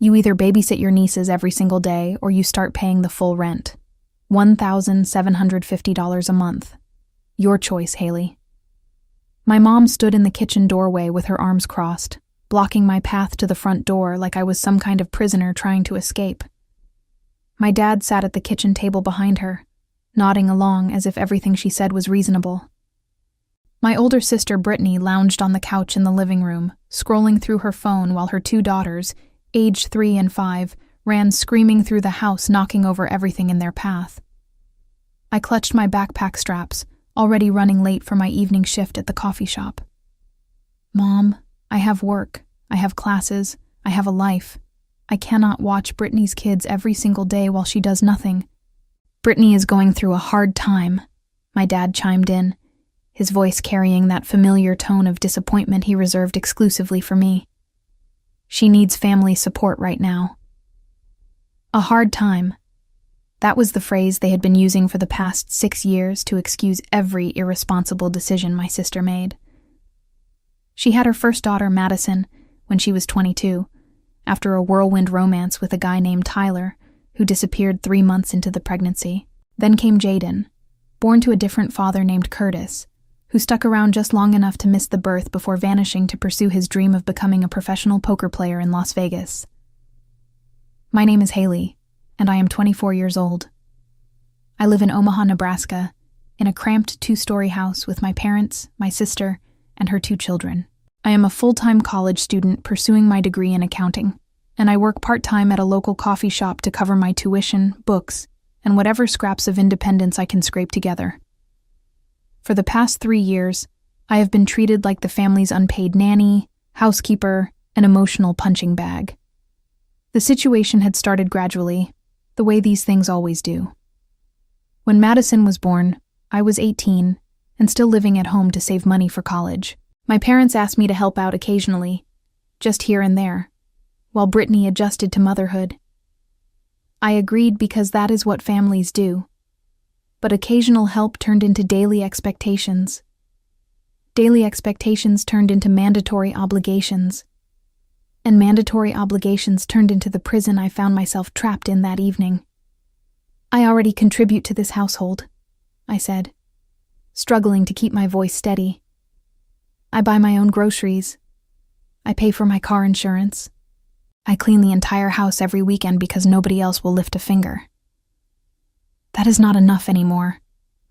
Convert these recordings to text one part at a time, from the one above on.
You either babysit your nieces every single day or you start paying the full rent. $1,750 a month. Your choice, Haley. My mom stood in the kitchen doorway with her arms crossed, blocking my path to the front door like I was some kind of prisoner trying to escape. My dad sat at the kitchen table behind her, nodding along as if everything she said was reasonable. My older sister Brittany lounged on the couch in the living room, scrolling through her phone while her two daughters, aged 3 and 5, ran screaming through the house, knocking over everything in their path. I clutched my backpack straps, already running late for my evening shift at the coffee shop. Mom, I have work, I have classes, I have a life. I cannot watch Brittany's kids every single day while she does nothing. Brittany is going through a hard time, my dad chimed in, his voice carrying that familiar tone of disappointment he reserved exclusively for me. She needs family support right now. A hard time. That was the phrase they had been using for the past 6 years to excuse every irresponsible decision my sister made. She had her first daughter, Madison, when she was 22, after a whirlwind romance with a guy named Tyler, who disappeared 3 months into the pregnancy. Then came Jaden, born to a different father named Curtis, who stuck around just long enough to miss the birth before vanishing to pursue his dream of becoming a professional poker player in Las Vegas. My name is Haley, and I am 24 years old. I live in Omaha, Nebraska, in a cramped 2-story house with my parents, my sister, and her 2 children. I am a full-time college student pursuing my degree in accounting, and I work part-time at a local coffee shop to cover my tuition, books, and whatever scraps of independence I can scrape together. For the past 3 years, I have been treated like the family's unpaid nanny, housekeeper, and emotional punching bag. The situation had started gradually, the way these things always do. When Madison was born, I was 18 and still living at home to save money for college. My parents asked me to help out occasionally, just here and there, while Brittany adjusted to motherhood. I agreed because that is what families do. But occasional help turned into daily expectations. Daily expectations turned into mandatory obligations. And mandatory obligations turned into the prison I found myself trapped in that evening. I already contribute to this household, I said, struggling to keep my voice steady. I buy my own groceries. I pay for my car insurance. I clean the entire house every weekend because nobody else will lift a finger. That is not enough anymore,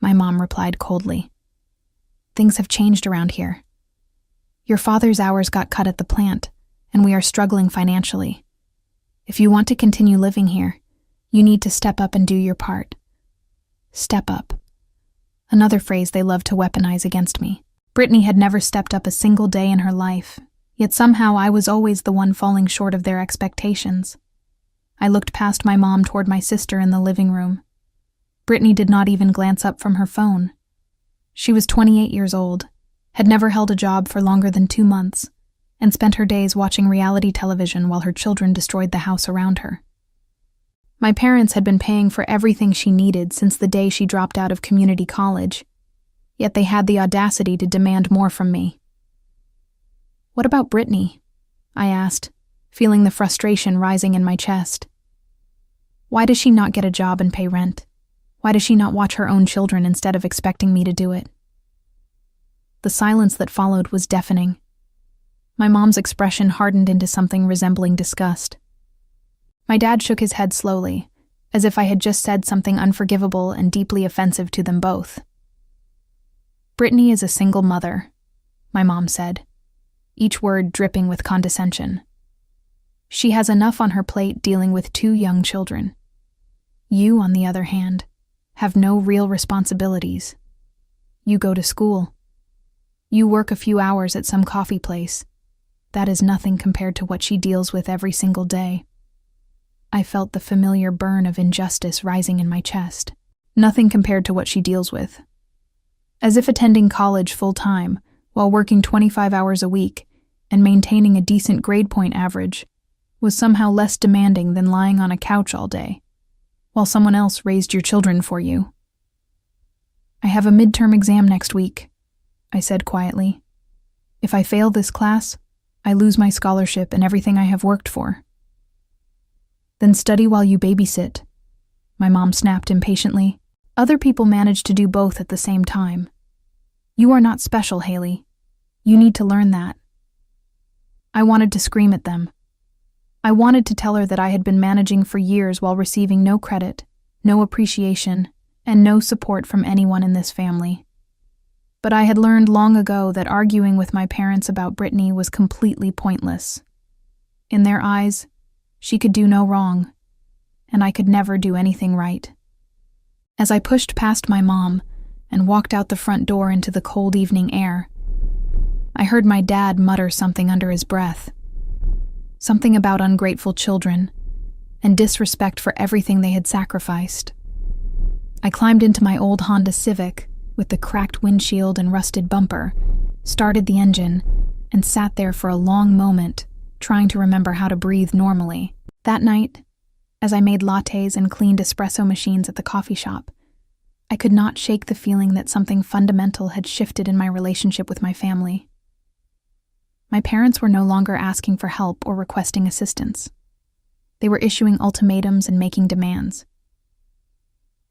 my mom replied coldly. Things have changed around here. Your father's hours got cut at the plant, and we are struggling financially. If you want to continue living here, you need to step up and do your part. Step up. Another phrase they love to weaponize against me. Brittany had never stepped up a single day in her life, yet somehow I was always the one falling short of their expectations. I looked past my mom toward my sister in the living room. Brittany did not even glance up from her phone. She was 28 years old, had never held a job for longer than 2 months, and spent her days watching reality television while her children destroyed the house around her. My parents had been paying for everything she needed since the day she dropped out of community college, yet they had the audacity to demand more from me. What about Brittany? I asked, feeling the frustration rising in my chest. Why does she not get a job and pay rent? Why does she not watch her own children instead of expecting me to do it? The silence that followed was deafening. My mom's expression hardened into something resembling disgust. My dad shook his head slowly, as if I had just said something unforgivable and deeply offensive to them both. Brittany is a single mother, my mom said, each word dripping with condescension. She has enough on her plate dealing with 2 young children. You, on the other hand, have no real responsibilities. You go to school. You work a few hours at some coffee place. That is nothing compared to what she deals with every single day. I felt the familiar burn of injustice rising in my chest. Nothing compared to what she deals with. As if attending college full-time, while working 25 hours a week and maintaining a decent grade point average, was somehow less demanding than lying on a couch all day, while someone else raised your children for you. I have a midterm exam next week, I said quietly. If I fail this class, I lose my scholarship and everything I have worked for. Then study while you babysit, my mom snapped impatiently. Other people manage to do both at the same time. You are not special, Haley. You need to learn that. I wanted to scream at them. I wanted to tell her that I had been managing for years while receiving no credit, no appreciation, and no support from anyone in this family. But I had learned long ago that arguing with my parents about Brittany was completely pointless. In their eyes, she could do no wrong, and I could never do anything right. As I pushed past my mom and walked out the front door into the cold evening air, I heard my dad mutter something under his breath. Something about ungrateful children and disrespect for everything they had sacrificed. I climbed into my old Honda Civic with the cracked windshield and rusted bumper, started the engine, and sat there for a long moment, trying to remember how to breathe normally. That night, as I made lattes and cleaned espresso machines at the coffee shop, I could not shake the feeling that something fundamental had shifted in my relationship with my family. My parents were no longer asking for help or requesting assistance. They were issuing ultimatums and making demands.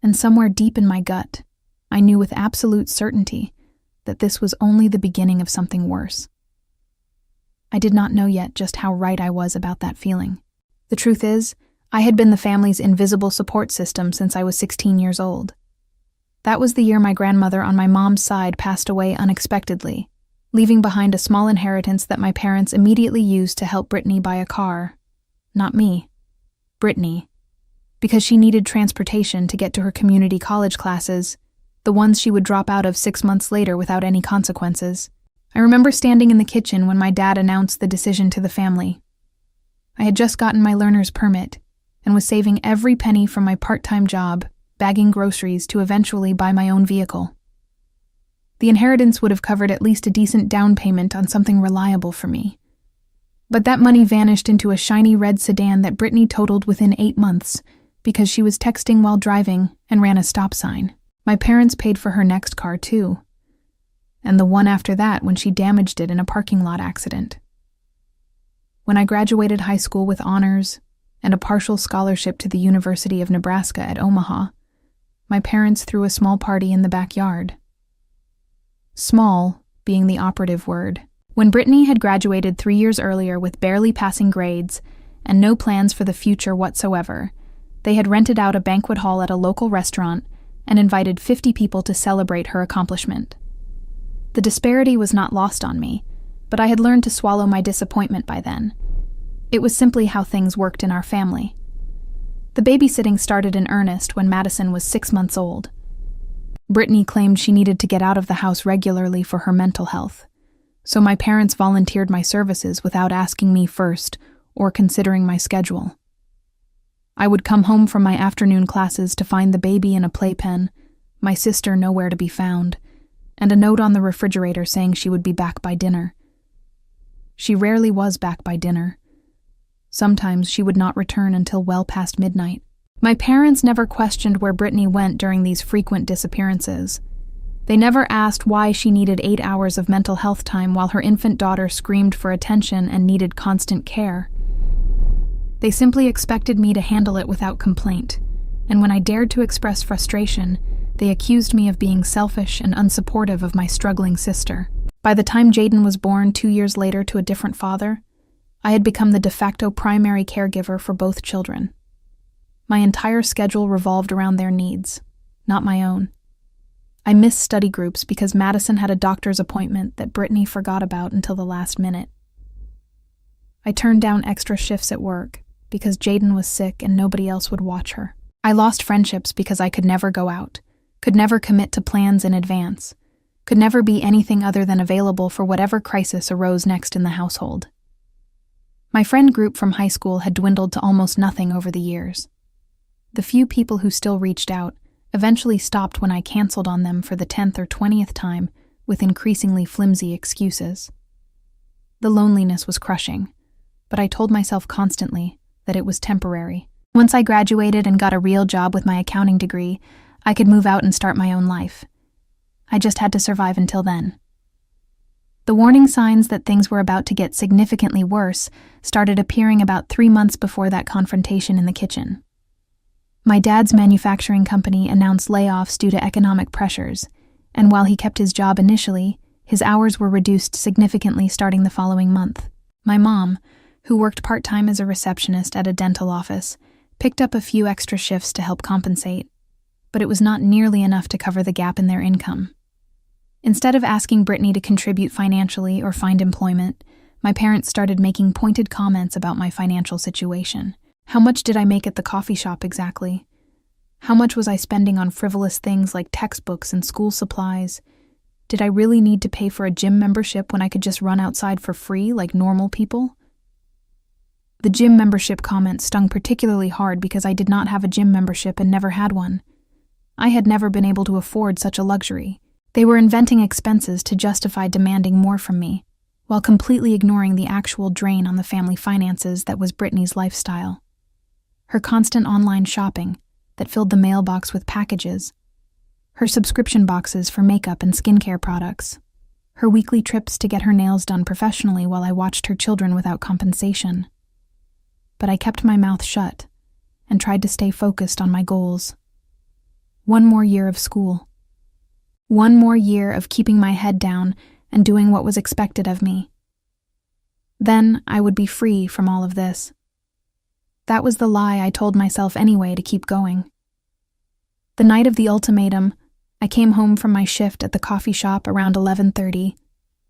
And somewhere deep in my gut, I knew with absolute certainty that this was only the beginning of something worse. I did not know yet just how right I was about that feeling. The truth is, I had been the family's invisible support system since I was 16 years old. That was the year my grandmother on my mom's side passed away unexpectedly, leaving behind a small inheritance that my parents immediately used to help Brittany buy a car. Not me. Brittany. Because she needed transportation to get to her community college classes, the ones she would drop out of 6 months later without any consequences. I remember standing in the kitchen when my dad announced the decision to the family. I had just gotten my learner's permit and was saving every penny from my part-time job, bagging groceries to eventually buy my own vehicle. The inheritance would have covered at least a decent down payment on something reliable for me. But that money vanished into a shiny red sedan that Brittany totaled within 8 months because she was texting while driving and ran a stop sign. My parents paid for her next car too, and the one after that when she damaged it in a parking lot accident. When I graduated high school with honors and a partial scholarship to the University of Nebraska at Omaha, my parents threw a small party in the backyard. Small being the operative word. When Brittany had graduated 3 years earlier with barely passing grades and no plans for the future whatsoever, they had rented out a banquet hall at a local restaurant and invited 50 people to celebrate her accomplishment. The disparity was not lost on me, but I had learned to swallow my disappointment by then. It was simply how things worked in our family. The babysitting started in earnest when Madison was 6 months old. Brittany claimed she needed to get out of the house regularly for her mental health, so my parents volunteered my services without asking me first or considering my schedule. I would come home from my afternoon classes to find the baby in a playpen, my sister nowhere to be found, and a note on the refrigerator saying she would be back by dinner. She rarely was back by dinner. Sometimes she would not return until well past midnight. My parents never questioned where Brittany went during these frequent disappearances. They never asked why she needed 8 hours of mental health time while her infant daughter screamed for attention and needed constant care. They simply expected me to handle it without complaint, and when I dared to express frustration, they accused me of being selfish and unsupportive of my struggling sister. By the time Jaden was born 2 years later to a different father, I had become the de facto primary caregiver for both children. My entire schedule revolved around their needs, not my own. I missed study groups because Madison had a doctor's appointment that Brittany forgot about until the last minute. I turned down extra shifts at work because Jaden was sick and nobody else would watch her. I lost friendships because I could never go out, could never commit to plans in advance, could never be anything other than available for whatever crisis arose next in the household. My friend group from high school had dwindled to almost nothing over the years. The few people who still reached out eventually stopped when I canceled on them for the 10th or 20th time with increasingly flimsy excuses. The loneliness was crushing, but I told myself constantly that it was temporary. Once I graduated and got a real job with my accounting degree, I could move out and start my own life. I just had to survive until then. The warning signs that things were about to get significantly worse started appearing about 3 months before that confrontation in the kitchen. My dad's manufacturing company announced layoffs due to economic pressures, and while he kept his job initially, his hours were reduced significantly starting the following month. My mom, who worked part-time as a receptionist at a dental office, picked up a few extra shifts to help compensate, but it was not nearly enough to cover the gap in their income. Instead of asking Brittany to contribute financially or find employment, my parents started making pointed comments about my financial situation. How much did I make at the coffee shop exactly? How much was I spending on frivolous things like textbooks and school supplies? Did I really need to pay for a gym membership when I could just run outside for free like normal people? The gym membership comment stung particularly hard because I did not have a gym membership and never had one. I had never been able to afford such a luxury. They were inventing expenses to justify demanding more from me, while completely ignoring the actual drain on the family finances that was Brittany's lifestyle. Her constant online shopping that filled the mailbox with packages, her subscription boxes for makeup and skincare products, her weekly trips to get her nails done professionally while I watched her children without compensation. But I kept my mouth shut and tried to stay focused on my goals. One more year of school. One more year of keeping my head down and doing what was expected of me. Then I would be free from all of this. That was the lie I told myself anyway to keep going. The night of the ultimatum, I came home from my shift at the coffee shop around 11:30,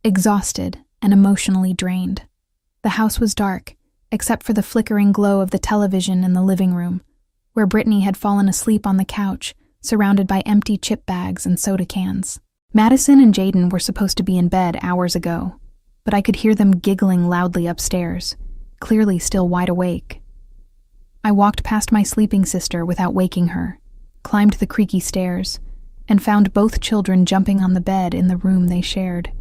exhausted and emotionally drained. The house was dark, except for the flickering glow of the television in the living room, where Brittany had fallen asleep on the couch, surrounded by empty chip bags and soda cans. Madison and Jaden were supposed to be in bed hours ago, but I could hear them giggling loudly upstairs, clearly still wide awake. I walked past my sleeping sister without waking her, climbed the creaky stairs, and found both children jumping on the bed in the room they shared.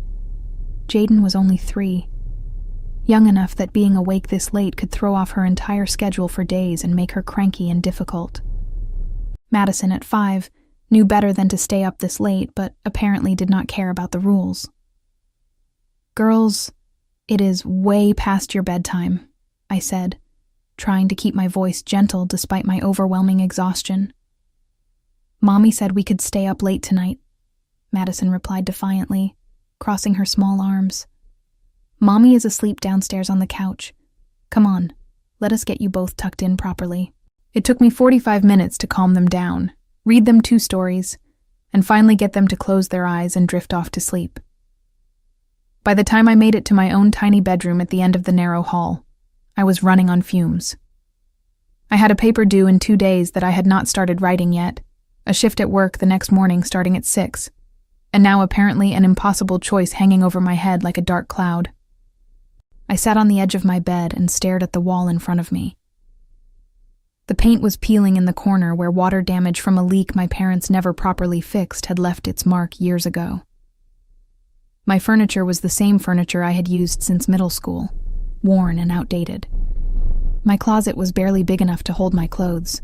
Jaden was only 3, young enough that being awake this late could throw off her entire schedule for days and make her cranky and difficult. Madison, at 5, knew better than to stay up this late, but apparently did not care about the rules. "Girls, it is way past your bedtime," I said, trying to keep my voice gentle despite my overwhelming exhaustion. "Mommy said we could stay up late tonight," Madison replied defiantly, crossing her small arms. "Mommy is asleep downstairs on the couch. Come on, let us get you both tucked in properly." It took me 45 minutes to calm them down, read them 2 stories, and finally get them to close their eyes and drift off to sleep. By the time I made it to my own tiny bedroom at the end of the narrow hall, I was running on fumes. I had a paper due in 2 days that I had not started writing yet, a shift at work the next morning starting at 6, and now apparently an impossible choice hanging over my head like a dark cloud. I sat on the edge of my bed and stared at the wall in front of me. The paint was peeling in the corner where water damage from a leak my parents never properly fixed had left its mark years ago. My furniture was the same furniture I had used since middle school, worn and outdated. My closet was barely big enough to hold my clothes,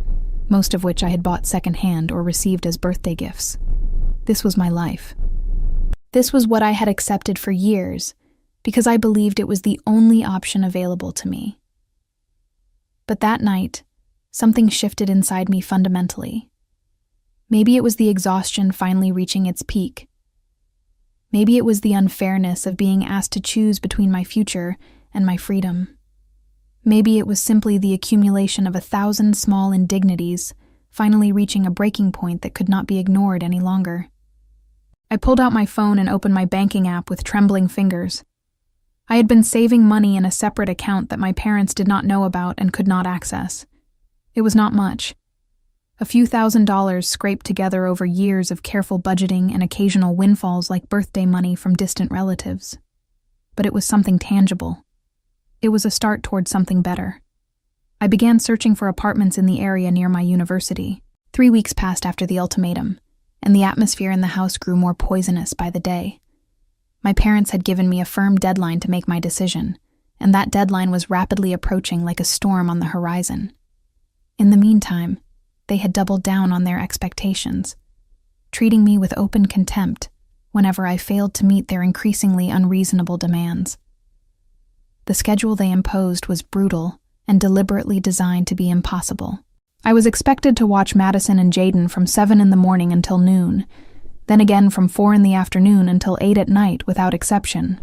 most of which I had bought secondhand or received as birthday gifts. This was my life. This was what I had accepted for years, because I believed it was the only option available to me. But that night, something shifted inside me fundamentally. Maybe it was the exhaustion finally reaching its peak. Maybe it was the unfairness of being asked to choose between my future and my freedom. Maybe it was simply the accumulation of 1,000 small indignities, finally reaching a breaking point that could not be ignored any longer. I pulled out my phone and opened my banking app with trembling fingers. I had been saving money in a separate account that my parents did not know about and could not access. It was not much. A few $1,000s scraped together over years of careful budgeting and occasional windfalls like birthday money from distant relatives. But it was something tangible. It was a start toward something better. I began searching for apartments in the area near my university. 3 weeks passed after the ultimatum, and the atmosphere in the house grew more poisonous by the day. My parents had given me a firm deadline to make my decision, and that deadline was rapidly approaching like a storm on the horizon. In the meantime, they had doubled down on their expectations, treating me with open contempt, whenever I failed to meet their increasingly unreasonable demands. The schedule they imposed was brutal and deliberately designed to be impossible. I was expected to watch Madison and Jaden from 7 in the morning until noon, then again from 4 in the afternoon until 8 at night without exception.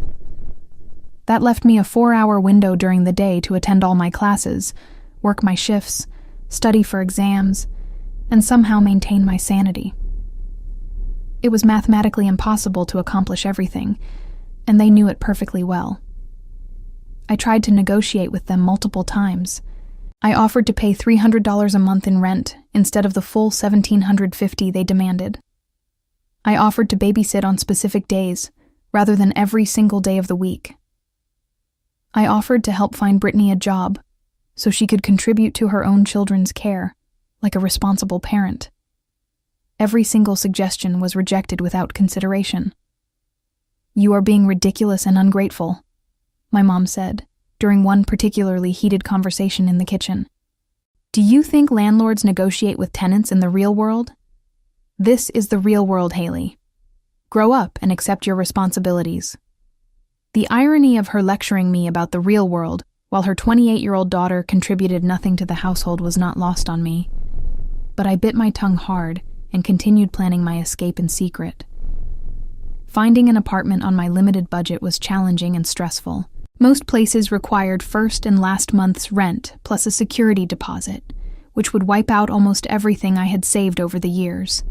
That left me a 4-hour window during the day to attend all my classes, work my shifts, study for exams, and somehow maintain my sanity. It was mathematically impossible to accomplish everything, and they knew it perfectly well. I tried to negotiate with them multiple times. I offered to pay $300 a month in rent instead of the full $1,750 they demanded. I offered to babysit on specific days, rather than every single day of the week. I offered to help find Brittany a job, so she could contribute to her own children's care, like a responsible parent. Every single suggestion was rejected without consideration. "You are being ridiculous and ungrateful," my mom said, during one particularly heated conversation in the kitchen. "Do you think landlords negotiate with tenants in the real world? This is the real world, Haley. Grow up and accept your responsibilities." The irony of her lecturing me about the real world while her 28-year-old daughter contributed nothing to the household was not lost on me. But I bit my tongue hard and continued planning my escape in secret. Finding an apartment on my limited budget was challenging and stressful. Most places required first and last month's rent plus a security deposit, which would wipe out almost everything I had saved over the years.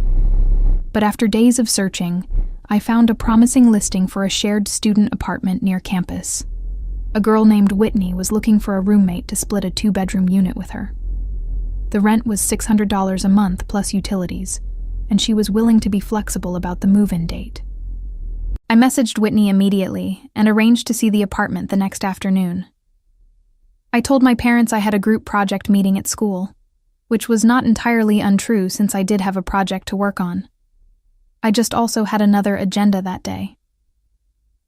But after days of searching, I found a promising listing for a shared student apartment near campus. A girl named Whitney was looking for a roommate to split a 2-bedroom unit with her. The rent was $600 a month plus utilities, and she was willing to be flexible about the move-in date. I messaged Whitney immediately and arranged to see the apartment the next afternoon. I told my parents I had a group project meeting at school, which was not entirely untrue since I did have a project to work on. I just also had another agenda that day.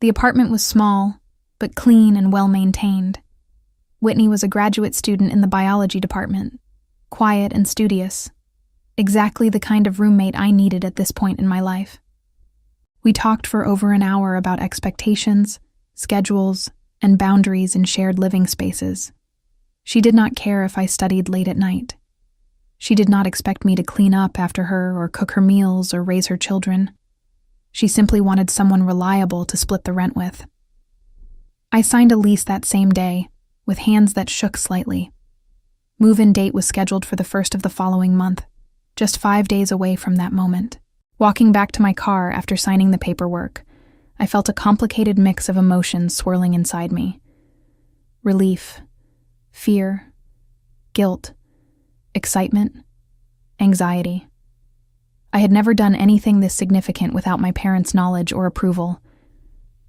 The apartment was small, but clean and well-maintained. Whitney was a graduate student in the biology department, quiet and studious, exactly the kind of roommate I needed at this point in my life. We talked for over an hour about expectations, schedules, and boundaries in shared living spaces. She did not care if I studied late at night. She did not expect me to clean up after her or cook her meals or raise her children. She simply wanted someone reliable to split the rent with. I signed a lease that same day, with hands that shook slightly. Move-in date was scheduled for the 1st of the following month, just 5 days away from that moment. Walking back to my car after signing the paperwork, I felt a complicated mix of emotions swirling inside me. Relief, fear, guilt, excitement, anxiety. I had never done anything this significant without my parents' knowledge or approval.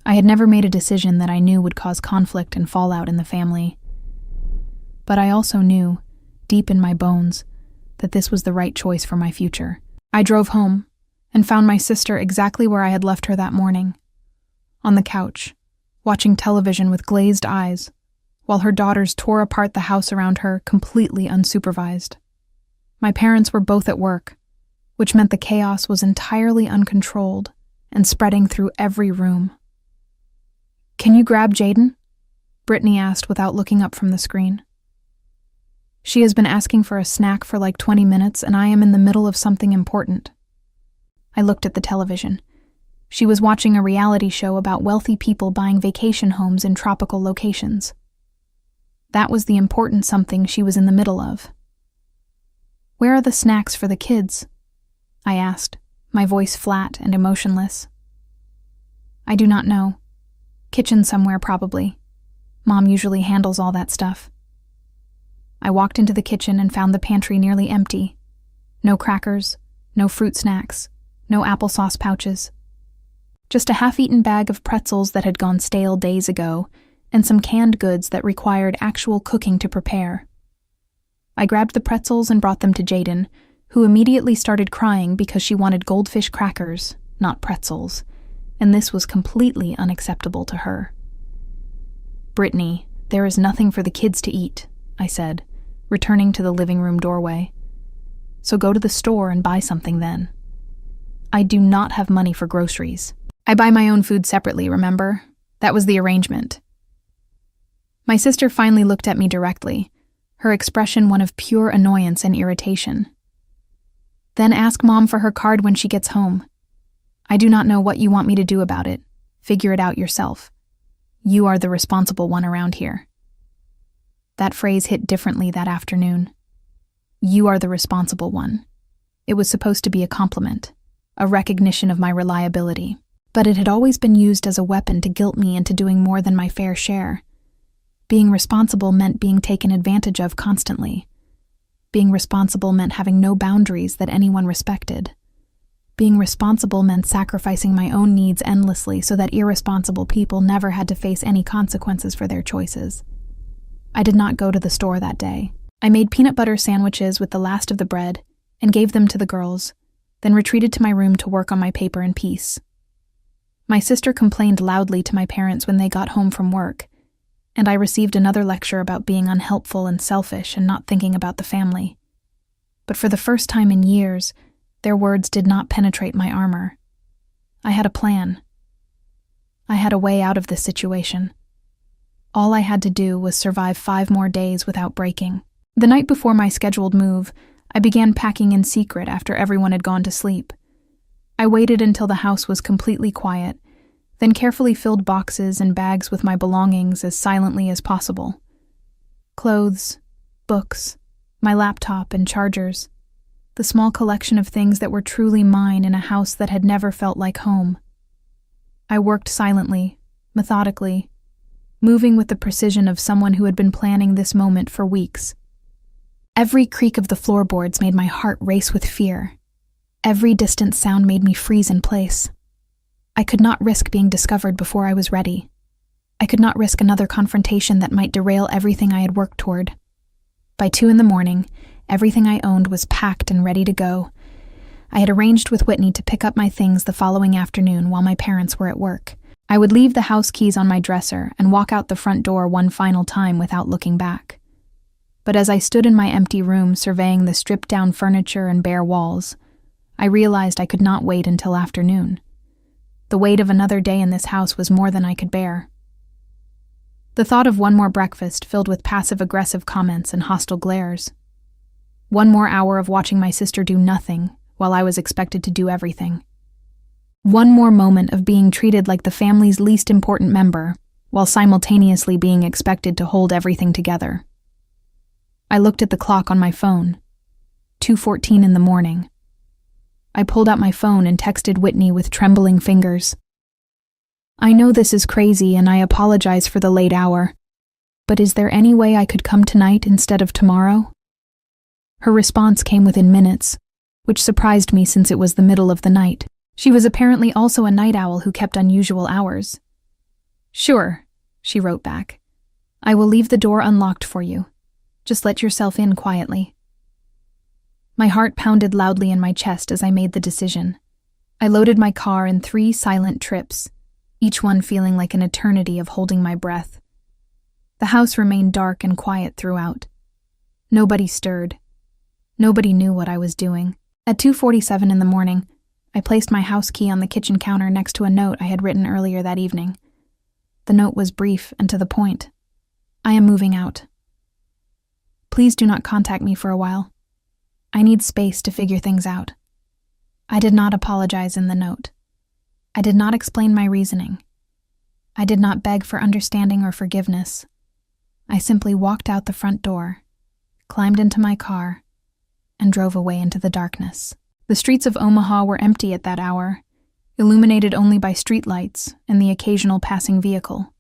I had never made a decision that I knew would cause conflict and fallout in the family. But I also knew, deep in my bones, that this was the right choice for my future. I drove home and found my sister exactly where I had left her that morning, on the couch, watching television with glazed eyes, while her daughters tore apart the house around her completely unsupervised. My parents were both at work, which meant the chaos was entirely uncontrolled and spreading through every room. "Can you grab Jaden?" Brittany asked without looking up from the screen. "She has been asking for a snack for like 20 minutes and I am in the middle of something important." I looked at the television. She was watching a reality show about wealthy people buying vacation homes in tropical locations. That was the important something she was in the middle of. "Where are the snacks for the kids?" I asked, my voice flat and emotionless. "I do not know. Kitchen somewhere, probably. Mom usually handles all that stuff." I walked into the kitchen and found the pantry nearly empty. No crackers, no fruit snacks, no applesauce pouches. Just a half-eaten bag of pretzels that had gone stale days ago, and some canned goods that required actual cooking to prepare. I grabbed the pretzels and brought them to Jaden, who immediately started crying because she wanted goldfish crackers, not pretzels, and this was completely unacceptable to her. "Brittany, there is nothing for the kids to eat," I said, returning to the living room doorway. "So go to the store and buy something then." "I do not have money for groceries." I buy my own food separately, remember? That was the arrangement. My sister finally looked at me directly, her expression one of pure annoyance and irritation. Then ask Mom for her card when she gets home. I do not know what you want me to do about it. Figure it out yourself. You are the responsible one around here. That phrase hit differently that afternoon. You are the responsible one. It was supposed to be a compliment, a recognition of my reliability, but it had always been used as a weapon to guilt me into doing more than my fair share. Being responsible meant being taken advantage of constantly. Being responsible meant having no boundaries that anyone respected. Being responsible meant sacrificing my own needs endlessly so that irresponsible people never had to face any consequences for their choices. I did not go to the store that day. I made peanut butter sandwiches with the last of the bread and gave them to the girls, then retreated to my room to work on my paper in peace. My sister complained loudly to my parents when they got home from work, and I received another lecture about being unhelpful and selfish and not thinking about the family. But for the first time in years, their words did not penetrate my armor. I had a plan. I had a way out of this situation. All I had to do was survive 5 more days without breaking. The night before my scheduled move, I began packing in secret after everyone had gone to sleep. I waited until the house was completely quiet, then carefully filled boxes and bags with my belongings as silently as possible. Clothes, books, my laptop and chargers. The small collection of things that were truly mine in a house that had never felt like home. I worked silently, methodically, moving with the precision of someone who had been planning this moment for weeks. Every creak of the floorboards made my heart race with fear. Every distant sound made me freeze in place. I could not risk being discovered before I was ready. I could not risk another confrontation that might derail everything I had worked toward. By 2 a.m, everything I owned was packed and ready to go. I had arranged with Whitney to pick up my things the following afternoon while my parents were at work. I would leave the house keys on my dresser and walk out the front door one final time without looking back. But as I stood in my empty room surveying the stripped-down furniture and bare walls, I realized I could not wait until afternoon. The weight of another day in this house was more than I could bear. The thought of one more breakfast filled with passive-aggressive comments and hostile glares. One more hour of watching my sister do nothing while I was expected to do everything. One more moment of being treated like the family's least important member while simultaneously being expected to hold everything together. I looked at the clock on my phone. 2:14 in the morning. I pulled out my phone and texted Whitney with trembling fingers. I know this is crazy and I apologize for the late hour, but is there any way I could come tonight instead of tomorrow? Her response came within minutes, which surprised me since it was the middle of the night. She was apparently also a night owl who kept unusual hours. Sure, she wrote back. I will leave the door unlocked for you. Just let yourself in quietly. My heart pounded loudly in my chest as I made the decision. I loaded my car in 3 silent trips, each one feeling like an eternity of holding my breath. The house remained dark and quiet throughout. Nobody stirred. Nobody knew what I was doing. At 2:47 in the morning, I placed my house key on the kitchen counter next to a note I had written earlier that evening. The note was brief and to the point. I am moving out. Please do not contact me for a while. I need space to figure things out. I did not apologize in the note. I did not explain my reasoning. I did not beg for understanding or forgiveness. I simply walked out the front door, climbed into my car, and drove away into the darkness. The streets of Omaha were empty at that hour, illuminated only by streetlights and the occasional passing vehicle.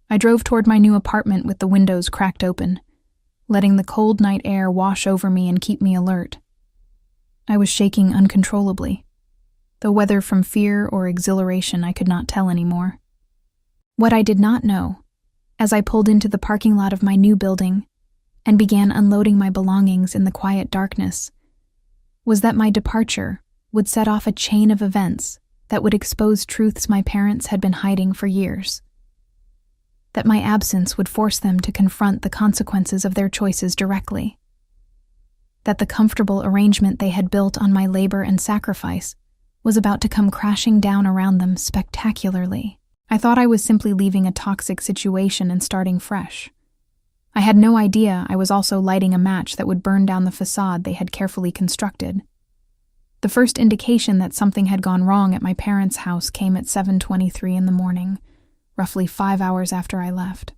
I drove toward my new apartment with the windows cracked open, letting the cold night air wash over me and keep me alert. I was shaking uncontrollably, though whether from fear or exhilaration I could not tell anymore. What I did not know, as I pulled into the parking lot of my new building and began unloading my belongings in the quiet darkness, was that my departure would set off a chain of events that would expose truths my parents had been hiding for years. That my absence would force them to confront the consequences of their choices directly. That the comfortable arrangement they had built on my labor and sacrifice was about to come crashing down around them spectacularly. I thought I was simply leaving a toxic situation and starting fresh. I had no idea I was also lighting a match that would burn down the facade they had carefully constructed. The first indication that something had gone wrong at my parents' house came at 7:23 in the morning, roughly 5 hours after I left.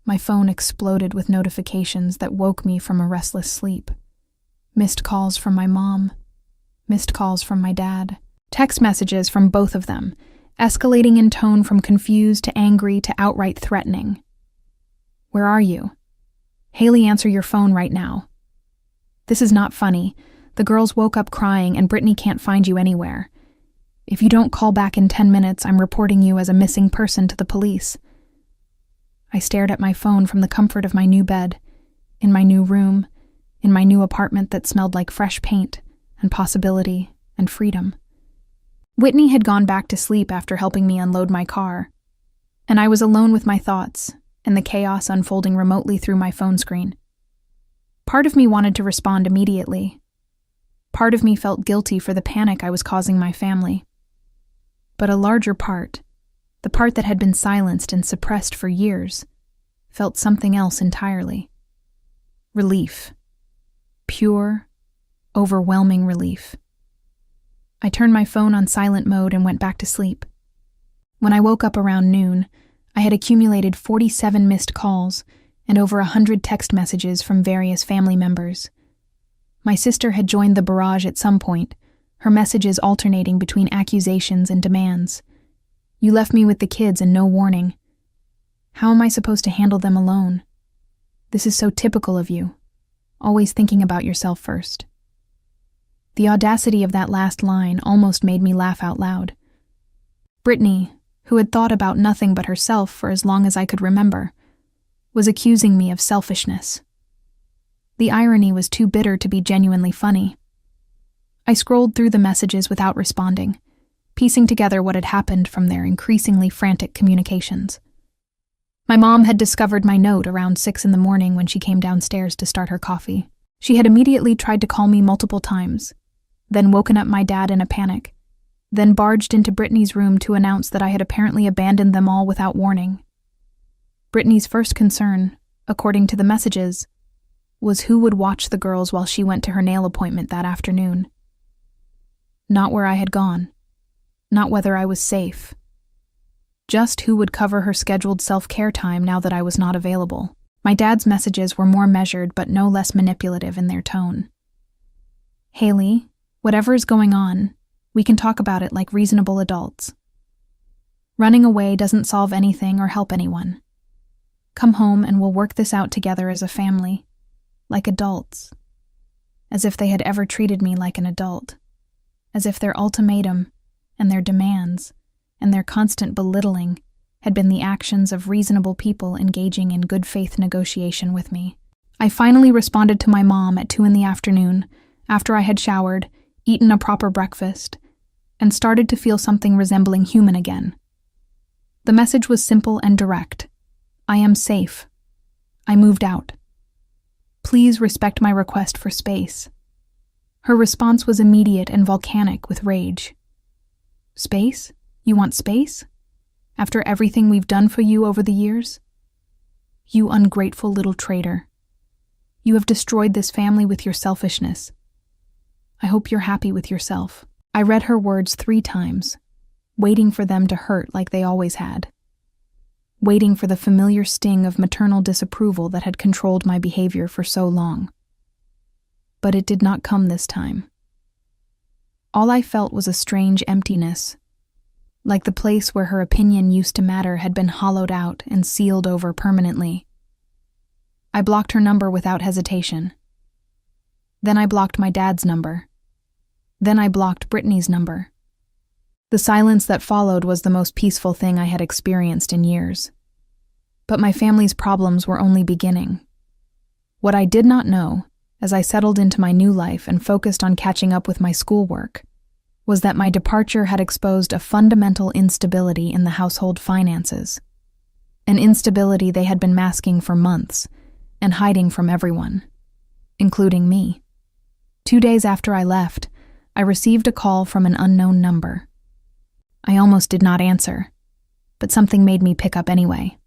My phone exploded with notifications that woke me from a restless sleep. Missed calls from my mom. Missed calls from my dad. Text messages from both of them, escalating in tone from confused to angry to outright threatening. "Where are you? Haley, answer your phone right now. This is not funny. The girls woke up crying and Brittany can't find you anywhere. If you don't call back in 10 minutes, I'm reporting you as a missing person to the police." I stared at my phone from the comfort of my new bed, in my new room, in my new apartment that smelled like fresh paint and possibility and freedom. Whitney had gone back to sleep after helping me unload my car, and I was alone with my thoughts and the chaos unfolding remotely through my phone screen. Part of me wanted to respond immediately. Part of me felt guilty for the panic I was causing my family. But a larger part, the part that had been silenced and suppressed for years, felt something else entirely. Relief. Pure, overwhelming relief. I turned my phone on silent mode and went back to sleep. When I woke up around noon, I had accumulated 47 missed calls and over 100 text messages from various family members. My sister had joined the barrage at some point, her messages alternating between accusations and demands. "You left me with the kids and no warning. How am I supposed to handle them alone? This is so typical of you, always thinking about yourself first." The audacity of that last line almost made me laugh out loud. Brittany, who had thought about nothing but herself for as long as I could remember, was accusing me of selfishness. The irony was too bitter to be genuinely funny. I scrolled through the messages without responding, piecing together what had happened from their increasingly frantic communications. My mom had discovered my note around 6 in the morning when she came downstairs to start her coffee. She had immediately tried to call me multiple times, then woken up my dad in a panic, then barged into Brittany's room to announce that I had apparently abandoned them all without warning. Brittany's first concern, according to the messages, was who would watch the girls while she went to her nail appointment that afternoon. Not where I had gone, not whether I was safe. Just who would cover her scheduled self-care time now that I was not available. My dad's messages were more measured but no less manipulative in their tone. "Haley, whatever is going on, we can talk about it like reasonable adults. Running away doesn't solve anything or help anyone. Come home and we'll work this out together as a family, like adults." As if they had ever treated me like an adult. As if their ultimatum and their demands and their constant belittling had been the actions of reasonable people engaging in good faith negotiation with me. I finally responded to my mom at 2 in the afternoon, after I had showered, eaten a proper breakfast, and started to feel something resembling human again. The message was simple and direct. I am safe. I moved out. Please respect my request for space. Her response was immediate and volcanic with rage. Space? You want space? After everything we've done for you over the years? You ungrateful little traitor. You have destroyed this family with your selfishness. I hope you're happy with yourself. I read her words 3 times, waiting for them to hurt like they always had. Waiting for the familiar sting of maternal disapproval that had controlled my behavior for so long. But it did not come this time. All I felt was a strange emptiness, like the place where her opinion used to matter had been hollowed out and sealed over permanently. I blocked her number without hesitation. Then I blocked my dad's number. Then I blocked Brittany's number. The silence that followed was the most peaceful thing I had experienced in years. But my family's problems were only beginning. What I did not know, as I settled into my new life and focused on catching up with my schoolwork, was that my departure had exposed a fundamental instability in the household finances. An instability they had been masking for months and hiding from everyone, including me. 2 days after I left, I received a call from an unknown number. I almost did not answer, but something made me pick up anyway.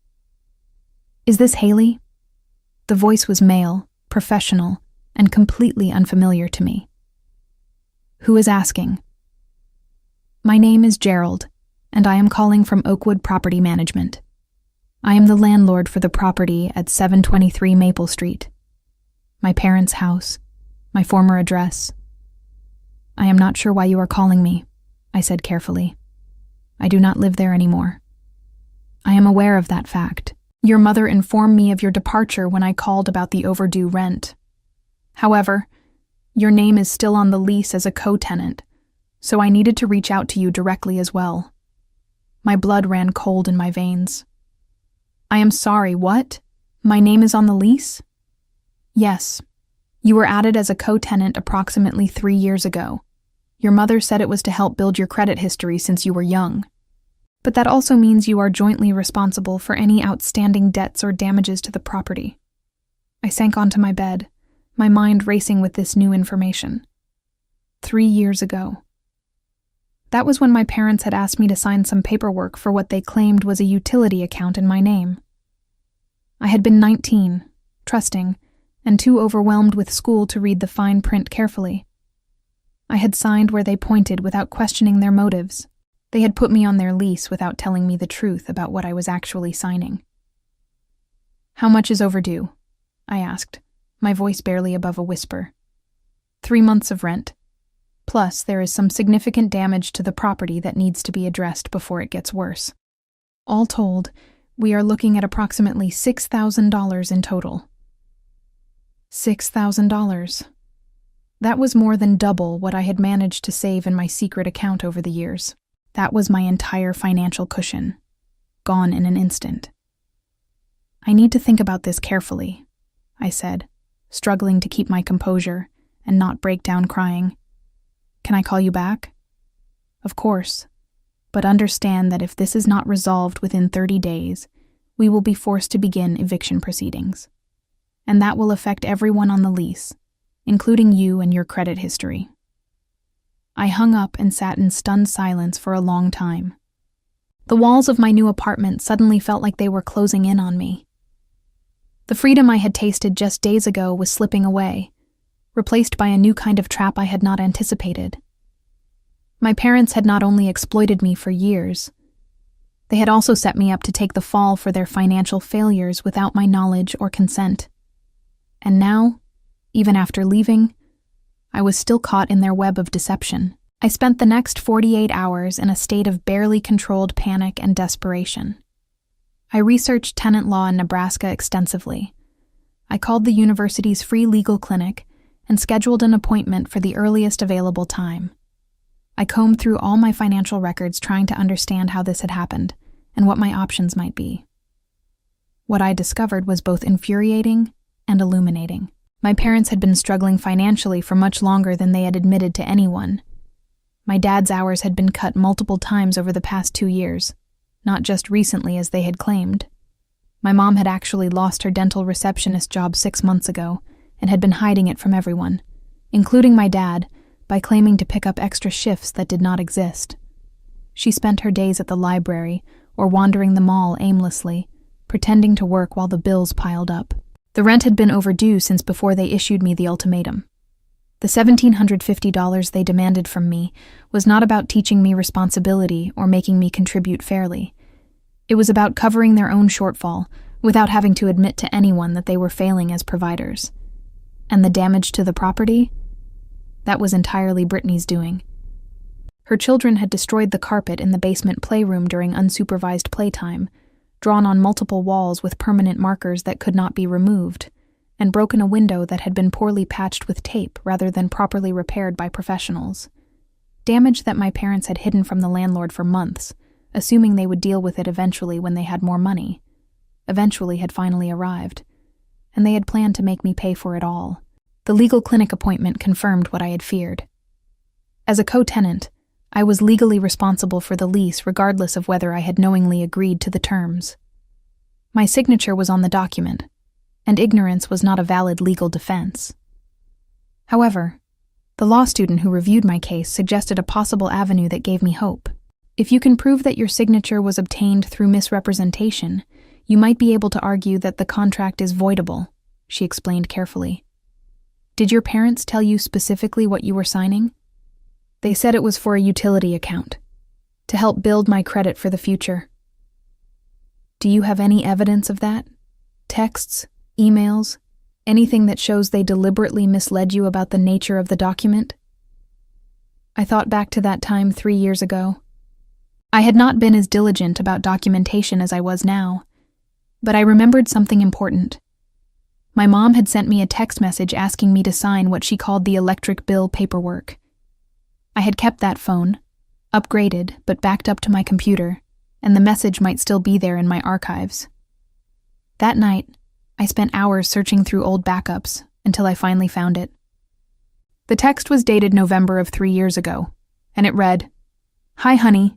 "Is this Haley?" The voice was male, professional, and completely unfamiliar to me. "Who is asking?" "My name is Gerald, and I am calling from Oakwood Property Management. I am the landlord for the property at 723 Maple Street. My parents' house, my former address." "I am not sure why you are calling me," I said carefully. "I do not live there anymore." "I am aware of that fact. Your mother informed me of your departure when I called about the overdue rent. However, your name is still on the lease as a co-tenant, so I needed to reach out to you directly as well." My blood ran cold in my veins. "I am sorry, what? My name is on the lease?" "Yes. You were added as a co-tenant approximately 3 years ago. Your mother said it was to help build your credit history since you were young. But that also means you are jointly responsible for any outstanding debts or damages to the property." I sank onto my bed, my mind racing with this new information. 3 years ago. That was when my parents had asked me to sign some paperwork for what they claimed was a utility account in my name. I had been 19, trusting, and too overwhelmed with school to read the fine print carefully. I had signed where they pointed without questioning their motives. They had put me on their lease without telling me the truth about what I was actually signing. "How much is overdue?" I asked, my voice barely above a whisper. 3 months of rent. Plus, there is some significant damage to the property that needs to be addressed before it gets worse. All told, we are looking at approximately $6,000 in total. $6,000. That was more than double what I had managed to save in my secret account over the years. That was my entire financial cushion, gone in an instant. "I need to think about this carefully," I said, struggling to keep my composure and not break down crying. "Can I call you back?" "Of course, but understand that if this is not resolved within 30 days, we will be forced to begin eviction proceedings. And that will affect everyone on the lease, including you and your credit history." I hung up and sat in stunned silence for a long time. The walls of my new apartment suddenly felt like they were closing in on me. The freedom I had tasted just days ago was slipping away, replaced by a new kind of trap I had not anticipated. My parents had not only exploited me for years, they had also set me up to take the fall for their financial failures without my knowledge or consent. And now, even after leaving, I was still caught in their web of deception. I spent the next 48 hours in a state of barely controlled panic and desperation. I researched tenant law in Nebraska extensively. I called the university's free legal clinic and scheduled an appointment for the earliest available time. I combed through all my financial records trying to understand how this had happened and what my options might be. What I discovered was both infuriating and illuminating. My parents had been struggling financially for much longer than they had admitted to anyone. My dad's hours had been cut multiple times over the past 2 years, not just recently as they had claimed. My mom had actually lost her dental receptionist job 6 months ago and had been hiding it from everyone, including my dad, by claiming to pick up extra shifts that did not exist. She spent her days at the library or wandering the mall aimlessly, pretending to work while the bills piled up. The rent had been overdue since before they issued me the ultimatum. The $1,750 they demanded from me was not about teaching me responsibility or making me contribute fairly. It was about covering their own shortfall without having to admit to anyone that they were failing as providers. And the damage to the property? That was entirely Brittany's doing. Her children had destroyed the carpet in the basement playroom during unsupervised playtime, drawn on multiple walls with permanent markers that could not be removed, and broken a window that had been poorly patched with tape rather than properly repaired by professionals. Damage that my parents had hidden from the landlord for months, assuming they would deal with it eventually when they had more money. Eventually had finally arrived, and they had planned to make me pay for it all. The legal clinic appointment confirmed what I had feared. As a co-tenant, I was legally responsible for the lease regardless of whether I had knowingly agreed to the terms. My signature was on the document, and ignorance was not a valid legal defense. However, The law student who reviewed my case suggested a possible avenue that gave me hope. If you can prove that your signature was obtained through misrepresentation, you might be able to argue that the contract is voidable, she explained carefully. Did your parents tell you specifically what you were signing? They said it was for a utility account, to help build my credit for the future. Do you have any evidence of that? Texts, emails, anything that shows they deliberately misled you about the nature of the document? I thought back to that time 3 years ago. I had not been as diligent about documentation as I was now, but I remembered something important. My mom had sent me a text message asking me to sign what she called the electric bill paperwork. I had kept that phone, upgraded but backed up to my computer, and the message might still be there in my archives. That night, I spent hours searching through old backups until I finally found it. The text was dated November of 3 years ago, and it read, "Hi, honey.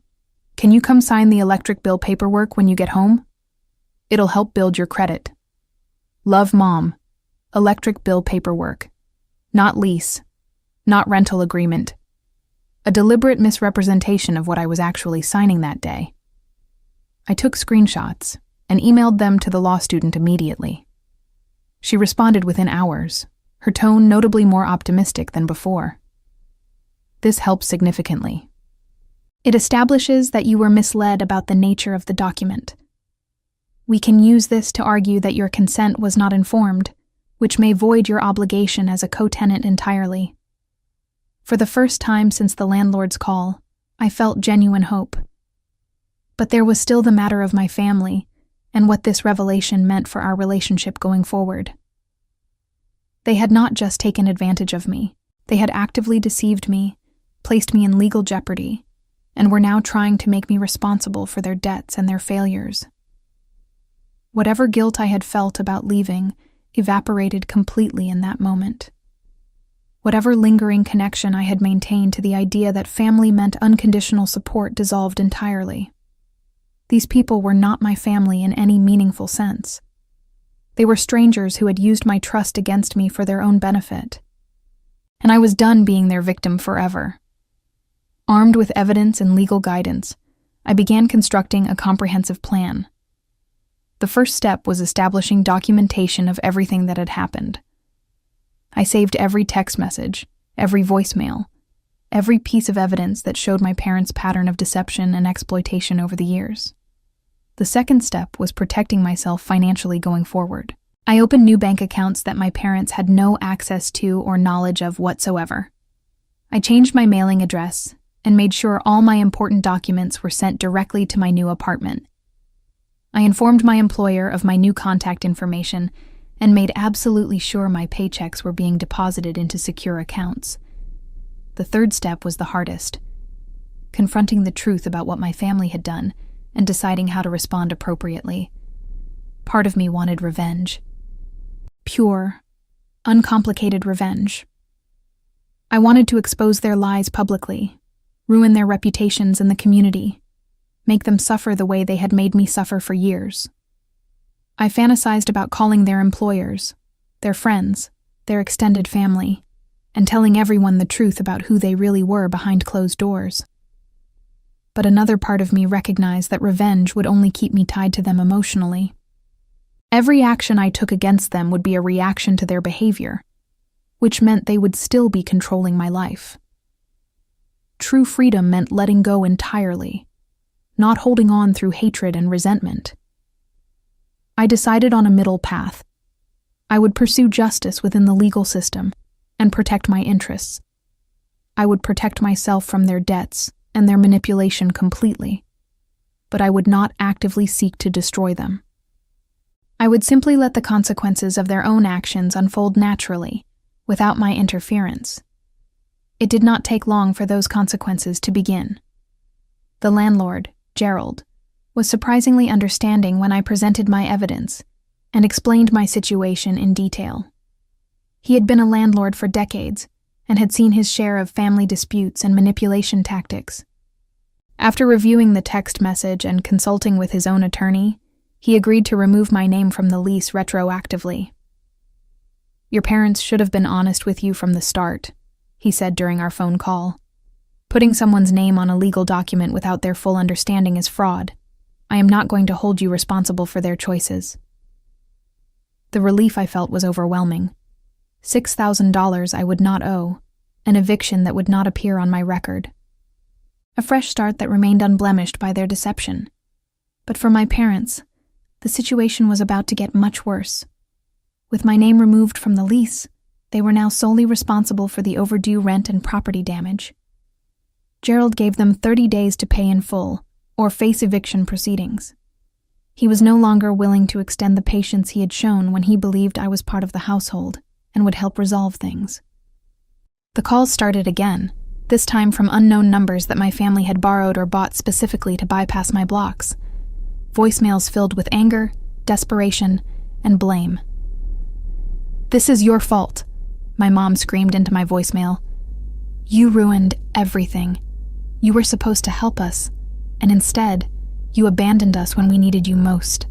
Can you come sign the electric bill paperwork when you get home? It'll help build your credit. Love, Mom. Electric bill paperwork. Not lease. Not rental agreement." A deliberate misrepresentation of what I was actually signing that day. I took screenshots and emailed them to the law student immediately. She responded within hours, her tone notably more optimistic than before. This helps significantly. It establishes that you were misled about the nature of the document. We can use this to argue that your consent was not informed, which may void your obligation as a co-tenant entirely. For the first time since the landlord's call, I felt genuine hope. But there was still the matter of my family and what this revelation meant for our relationship going forward. They had not just taken advantage of me, they had actively deceived me, placed me in legal jeopardy, and were now trying to make me responsible for their debts and their failures. Whatever guilt I had felt about leaving evaporated completely in that moment. Whatever lingering connection I had maintained to the idea that family meant unconditional support dissolved entirely. These people were not my family in any meaningful sense. They were strangers who had used my trust against me for their own benefit. And I was done being their victim forever. Armed with evidence and legal guidance, I began constructing a comprehensive plan. The first step was establishing documentation of everything that had happened. I saved every text message, every voicemail, every piece of evidence that showed my parents' pattern of deception and exploitation over the years. The second step was protecting myself financially going forward. I opened new bank accounts that my parents had no access to or knowledge of whatsoever. I changed my mailing address and made sure all my important documents were sent directly to my new apartment. I informed my employer of my new contact information and made absolutely sure my paychecks were being deposited into secure accounts. The third step was the hardest, confronting the truth about what my family had done and deciding how to respond appropriately. Part of me wanted revenge. Pure, uncomplicated revenge. I wanted to expose their lies publicly, ruin their reputations in the community, make them suffer the way they had made me suffer for years. I fantasized about calling their employers, their friends, their extended family, and telling everyone the truth about who they really were behind closed doors. But another part of me recognized that revenge would only keep me tied to them emotionally. Every action I took against them would be a reaction to their behavior, which meant they would still be controlling my life. True freedom meant letting go entirely, not holding on through hatred and resentment. I decided on a middle path. I would pursue justice within the legal system and protect my interests. I would protect myself from their debts and their manipulation completely, but I would not actively seek to destroy them. I would simply let the consequences of their own actions unfold naturally, without my interference. It did not take long for those consequences to begin. The landlord, Gerald, was surprisingly understanding when I presented my evidence and explained my situation in detail. He had been a landlord for decades and had seen his share of family disputes and manipulation tactics. After reviewing the text message and consulting with his own attorney, he agreed to remove my name from the lease retroactively. "Your parents should have been honest with you from the start," he said during our phone call. Putting someone's name on a legal document without their full understanding is fraud. I am not going to hold you responsible for their choices. The relief I felt was overwhelming. $6,000 I would not owe, an eviction that would not appear on my record. A fresh start that remained unblemished by their deception. But for my parents, the situation was about to get much worse. With my name removed from the lease, they were now solely responsible for the overdue rent and property damage. Gerald gave them 30 days to pay in full, or face eviction proceedings. He was no longer willing to extend the patience he had shown when he believed I was part of the household and would help resolve things. The calls started again, this time from unknown numbers that my family had borrowed or bought specifically to bypass my blocks. Voicemails filled with anger, desperation, and blame. "This is your fault," my mom screamed into my voicemail. "You ruined everything. You were supposed to help us, and instead, you abandoned us when we needed you most.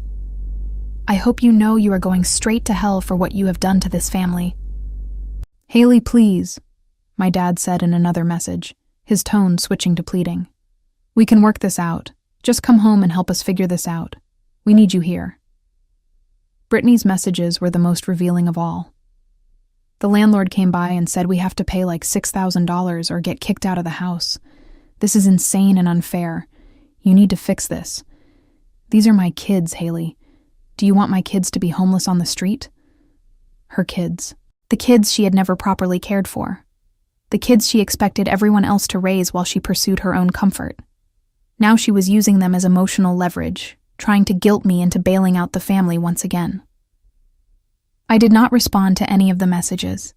I hope you know you are going straight to hell for what you have done to this family." "Haley, please," my dad said in another message, his tone switching to pleading. "We can work this out. Just come home and help us figure this out. We need you here." Brittany's messages were the most revealing of all. "The landlord came by and said we have to pay like $6,000 or get kicked out of the house. This is insane and unfair. You need to fix this. These are my kids, Haley. Do you want my kids to be homeless on the street?" Her kids. The kids she had never properly cared for. The kids she expected everyone else to raise while she pursued her own comfort. Now she was using them as emotional leverage, trying to guilt me into bailing out the family once again. I did not respond to any of the messages.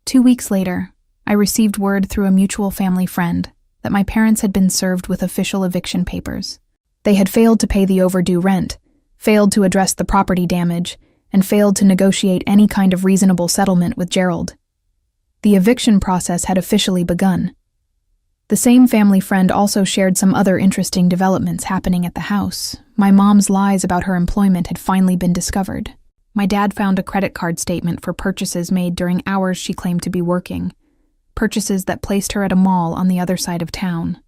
2 weeks later, I received word through a mutual family friend that my parents had been served with official eviction papers. They had failed to pay the overdue rent, failed to address the property damage, and failed to negotiate any kind of reasonable settlement with Gerald. The eviction process had officially begun. The same family friend also shared some other interesting developments happening at the house. My mom's lies about her employment had finally been discovered. My dad found a credit card statement for purchases made during hours she claimed to be working. Purchases that placed her at a mall on the other side of town.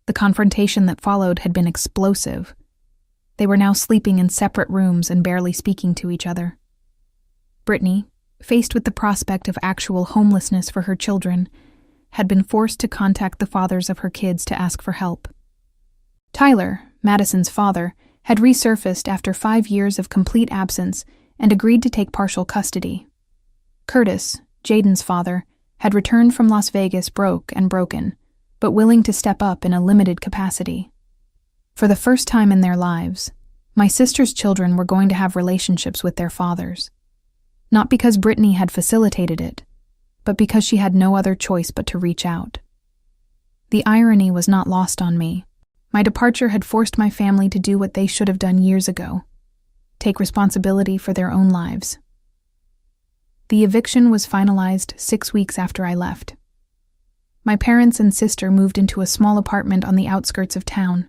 The confrontation that followed had been explosive. They were now sleeping in separate rooms and barely speaking to each other. Brittany, faced with the prospect of actual homelessness for her children, had been forced to contact the fathers of her kids to ask for help. Tyler, Madison's father, had resurfaced after 5 years of complete absence and agreed to take partial custody. Curtis, Jaden's father, had returned from Las Vegas broke and broken, but willing to step up in a limited capacity. For the first time in their lives, my sister's children were going to have relationships with their fathers. Not because Brittany had facilitated it, but because she had no other choice but to reach out. The irony was not lost on me. My departure had forced my family to do what they should have done years ago: take responsibility for their own lives. The eviction was finalized 6 weeks after I left. My parents and sister moved into a small apartment on the outskirts of town,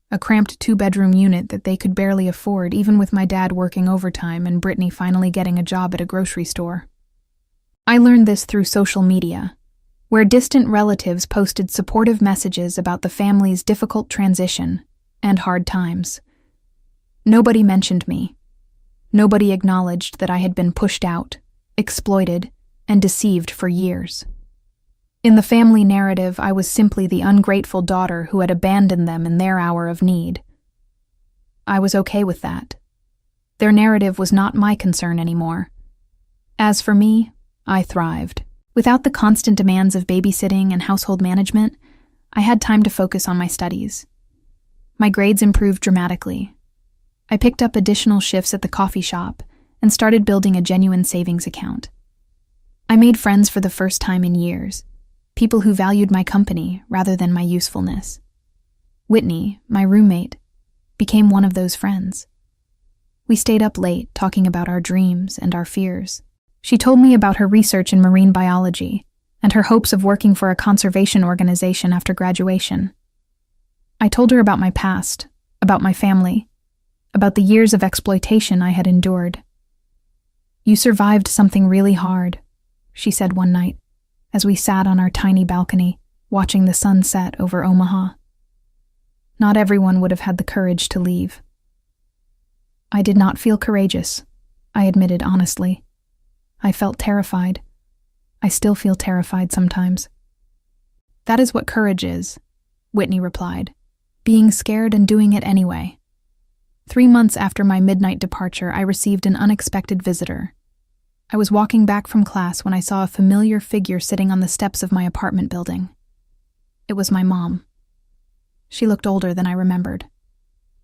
a cramped 2-bedroom unit that they could barely afford, even with my dad working overtime and Brittany finally getting a job at a grocery store. I learned this through social media, where distant relatives posted supportive messages about the family's difficult transition and hard times. Nobody mentioned me. Nobody acknowledged that I had been pushed out, exploited, and deceived for years. In the family narrative, I was simply the ungrateful daughter who had abandoned them in their hour of need. I was okay with that. Their narrative was not my concern anymore. As for me, I thrived. Without the constant demands of babysitting and household management, I had time to focus on my studies. My grades improved dramatically. I picked up additional shifts at the coffee shop and started building a genuine savings account. I made friends for the first time in years, people who valued my company rather than my usefulness. Whitney, my roommate, became one of those friends. We stayed up late talking about our dreams and our fears. She told me about her research in marine biology and her hopes of working for a conservation organization after graduation. I told her about my past, about my family, about the years of exploitation I had endured. "You survived something really hard," she said one night. as we sat on our tiny balcony, watching the sun set over Omaha. Not everyone would have had the courage to leave. I did not feel courageous, I admitted honestly. I felt terrified. I still feel terrified sometimes. That is what courage is, Whitney replied, being scared and doing it anyway. 3 months after my midnight departure, I received an unexpected visitor. I was walking back from class when I saw a familiar figure sitting on the steps of my apartment building. It was my mom. She looked older than I remembered,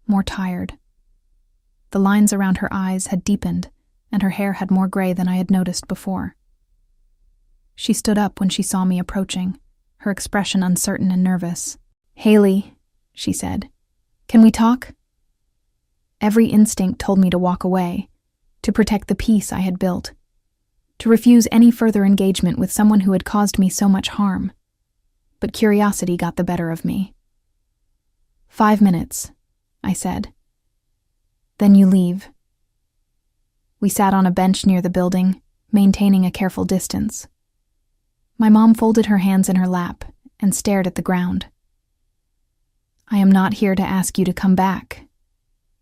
more tired. The lines around her eyes had deepened, and her hair had more gray than I had noticed before. She stood up when she saw me approaching, her expression uncertain and nervous. "Haley," she said, "can we talk?" Every instinct told me to walk away, to protect the peace I had built, to refuse any further engagement with someone who had caused me so much harm. But curiosity got the better of me. "5 minutes," I said. "Then you leave." We sat on a bench near the building, maintaining a careful distance. My mom folded her hands in her lap and stared at the ground. "I am not here to ask you to come back,"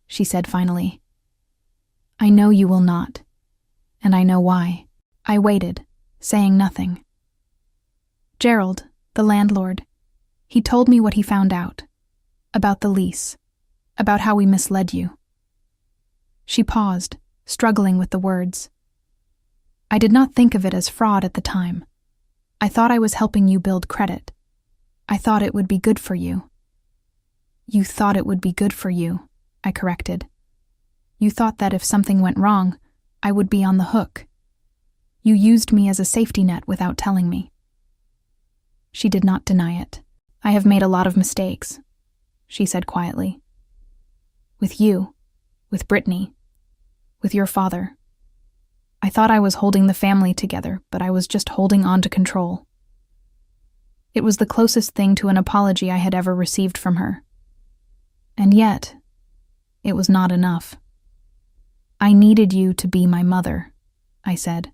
she said finally. "I know you will not, and I know why." I waited, saying nothing. "Gerald, the landlord, he told me what he found out. About the lease. About how we misled you." She paused, struggling with the words. "I did not think of it as fraud at the time. I thought I was helping you build credit. I thought it would be good for you." "You thought it would be good for you," I corrected. "You thought that if something went wrong, I would be on the hook. You used me as a safety net without telling me." She did not deny it. "I have made a lot of mistakes," she said quietly. "With you, with Brittany, with your father. I thought I was holding the family together, but I was just holding on to control." It was the closest thing to an apology I had ever received from her. And yet, it was not enough. "I needed you to be my mother," I said,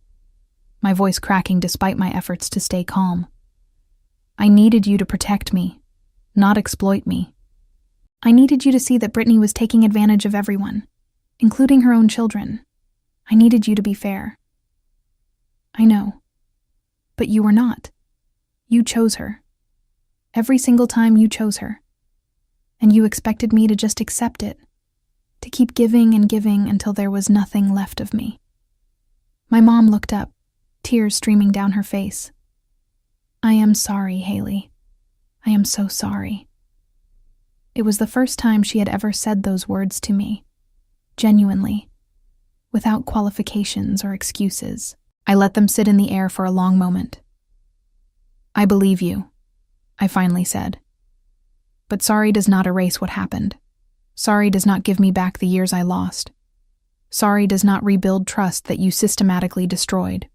my voice cracking despite my efforts to stay calm. "I needed you to protect me, not exploit me. I needed you to see that Brittany was taking advantage of everyone, including her own children. I needed you to be fair." "I know. But you were not. You chose her. Every single time you chose her. And you expected me to just accept it, to keep giving and giving until there was nothing left of me." My mom looked up, tears streaming down her face. "I am sorry, Haley. I am so sorry." It was the first time she had ever said those words to me, genuinely, without qualifications or excuses. I let them sit in the air for a long moment. "I believe you," I finally said. "But sorry does not erase what happened. Sorry does not give me back the years I lost. Sorry does not rebuild trust that you systematically destroyed.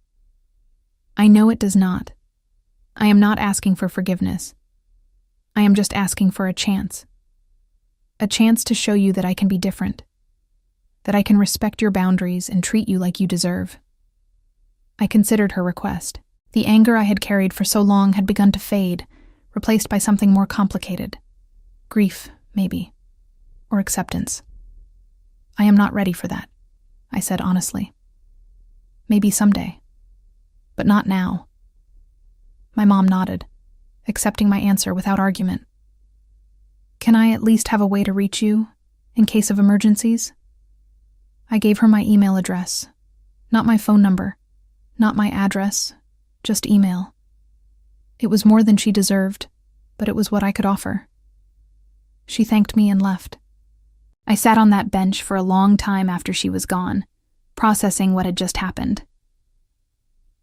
I know it does not. I am not asking for forgiveness. I am just asking for a chance. A chance to show you that I can be different, that I can respect your boundaries and treat you like you deserve." I considered her request. The anger I had carried for so long had begun to fade, replaced by something more complicated. Grief, maybe, or acceptance. "I am not ready for that," I said honestly. "Maybe someday, but not now." My mom nodded, accepting my answer without argument. "Can I at least have a way to reach you, in case of emergencies?" I gave her my email address, not my phone number, not my address, just email. It was more than she deserved, but it was what I could offer. She thanked me and left. I sat on that bench for a long time after she was gone, processing what had just happened.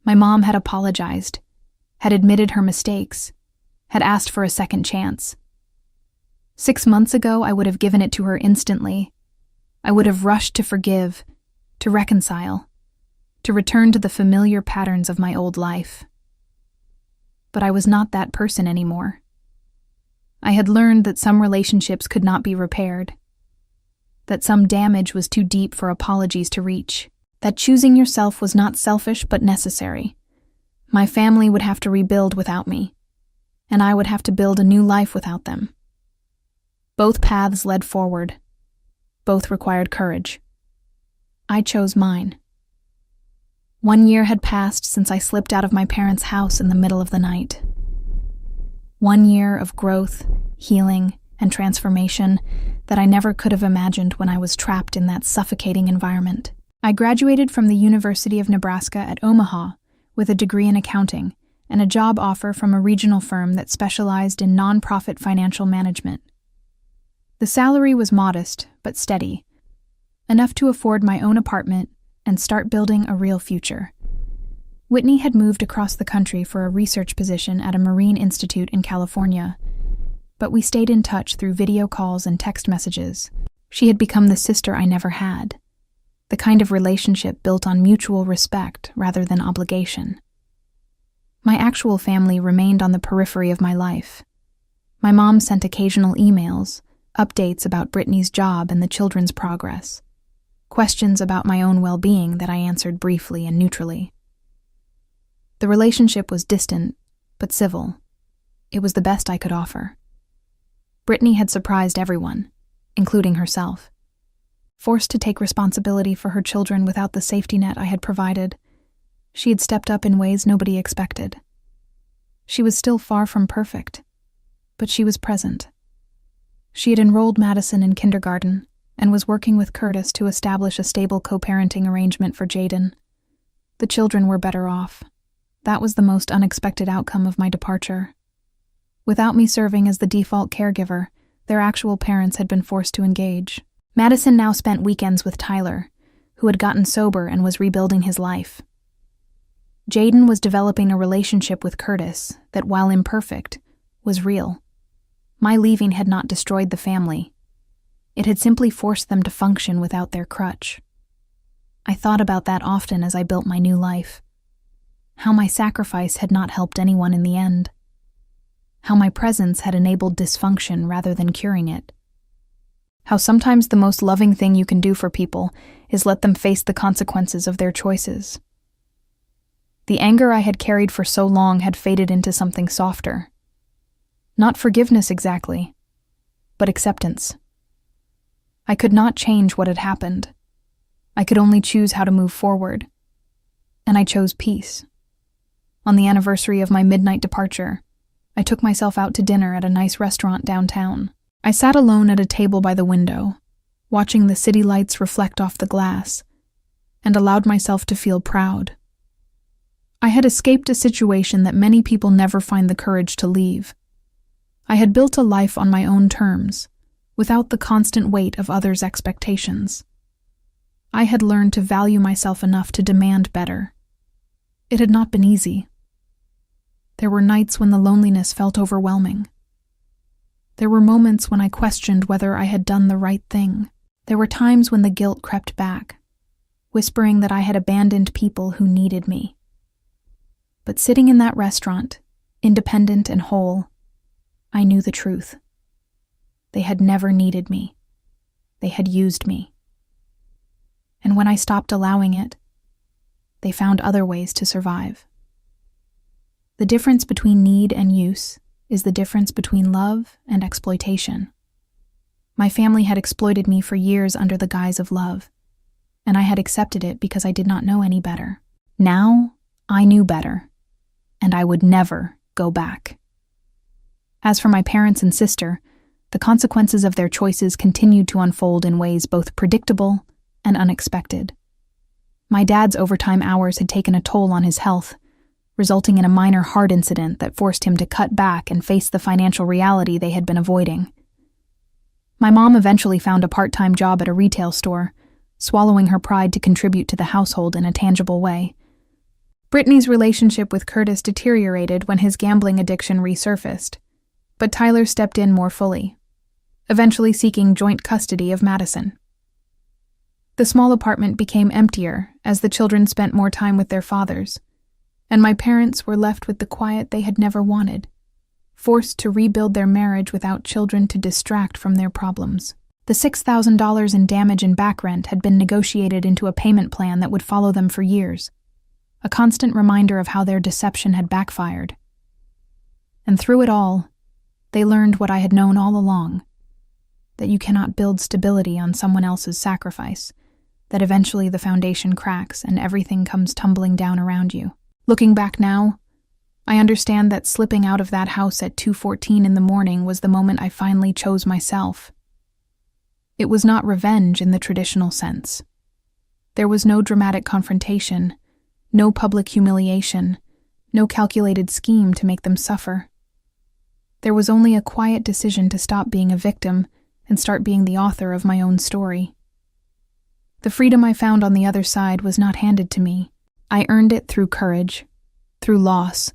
My mom had apologized, had admitted her mistakes, had asked for a second chance. 6 months ago, I would have given it to her instantly. I would have rushed to forgive, to reconcile, to return to the familiar patterns of my old life. But I was not that person anymore. I had learned that some relationships could not be repaired, that some damage was too deep for apologies to reach, that choosing yourself was not selfish but necessary. My family would have to rebuild without me, and I would have to build a new life without them. Both paths led forward. Both required courage. I chose mine. 1 year had passed since I slipped out of my parents' house in the middle of the night. 1 year of growth, healing, and transformation that I never could have imagined when I was trapped in that suffocating environment. I graduated from the University of Nebraska at Omaha with a degree in accounting and a job offer from a regional firm that specialized in nonprofit financial management. The salary was modest but steady, enough to afford my own apartment and start building a real future. Whitney had moved across the country for a research position at a marine institute in California, but we stayed in touch through video calls and text messages. She had become the sister I never had, the kind of relationship built on mutual respect rather than obligation. My actual family remained on the periphery of my life. My mom sent occasional emails, updates about Brittany's job and the children's progress, questions about my own well-being that I answered briefly and neutrally. The relationship was distant, but civil. It was the best I could offer. Brittany had surprised everyone, including herself. Forced to take responsibility for her children without the safety net I had provided, she had stepped up in ways nobody expected. She was still far from perfect, but she was present. She had enrolled Madison in kindergarten and was working with Curtis to establish a stable co-parenting arrangement for Jaden. The children were better off. That was the most unexpected outcome of my departure. Without me serving as the default caregiver, their actual parents had been forced to engage. Madison now spent weekends with Tyler, who had gotten sober and was rebuilding his life. Jaden was developing a relationship with Curtis that, while imperfect, was real. My leaving had not destroyed the family. It had simply forced them to function without their crutch. I thought about that often as I built my new life. How my sacrifice had not helped anyone in the end. How my presence had enabled dysfunction rather than curing it. How sometimes the most loving thing you can do for people is let them face the consequences of their choices. The anger I had carried for so long had faded into something softer. Not forgiveness exactly, but acceptance. I could not change what had happened. I could only choose how to move forward. And I chose peace. On the anniversary of my midnight departure, I took myself out to dinner at a nice restaurant downtown. I sat alone at a table by the window, watching the city lights reflect off the glass, and allowed myself to feel proud. I had escaped a situation that many people never find the courage to leave. I had built a life on my own terms, without the constant weight of others' expectations. I had learned to value myself enough to demand better. It had not been easy. There were nights when the loneliness felt overwhelming. There were moments when I questioned whether I had done the right thing. There were times when the guilt crept back, whispering that I had abandoned people who needed me. But sitting in that restaurant, independent and whole, I knew the truth. They had never needed me. They had used me. And when I stopped allowing it, they found other ways to survive. The difference between need and use is the difference between love and exploitation. My family had exploited me for years under the guise of love, and I had accepted it because I did not know any better. Now, I knew better, and I would never go back. As for my parents and sister, the consequences of their choices continued to unfold in ways both predictable and unexpected. My dad's overtime hours had taken a toll on his health, resulting in a minor heart incident that forced him to cut back and face the financial reality they had been avoiding. My mom eventually found a part-time job at a retail store, swallowing her pride to contribute to the household in a tangible way. Brittany's relationship with Curtis deteriorated when his gambling addiction resurfaced, but Tyler stepped in more fully, eventually seeking joint custody of Madison. The small apartment became emptier as the children spent more time with their fathers, and my parents were left with the quiet they had never wanted, forced to rebuild their marriage without children to distract from their problems. The $6,000 in damage and back rent had been negotiated into a payment plan that would follow them for years, a constant reminder of how their deception had backfired. And through it all, they learned what I had known all along, that you cannot build stability on someone else's sacrifice, that eventually the foundation cracks and everything comes tumbling down around you. Looking back now, I understand that slipping out of that house at 2:14 in the morning was the moment I finally chose myself. It was not revenge in the traditional sense. There was no dramatic confrontation, no public humiliation, no calculated scheme to make them suffer. There was only a quiet decision to stop being a victim and start being the author of my own story. The freedom I found on the other side was not handed to me. I earned it through courage, through loss,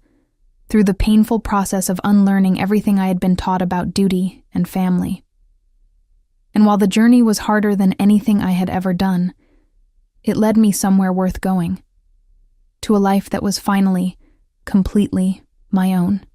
through the painful process of unlearning everything I had been taught about duty and family. And while the journey was harder than anything I had ever done, it led me somewhere worth going, to a life that was finally, completely my own.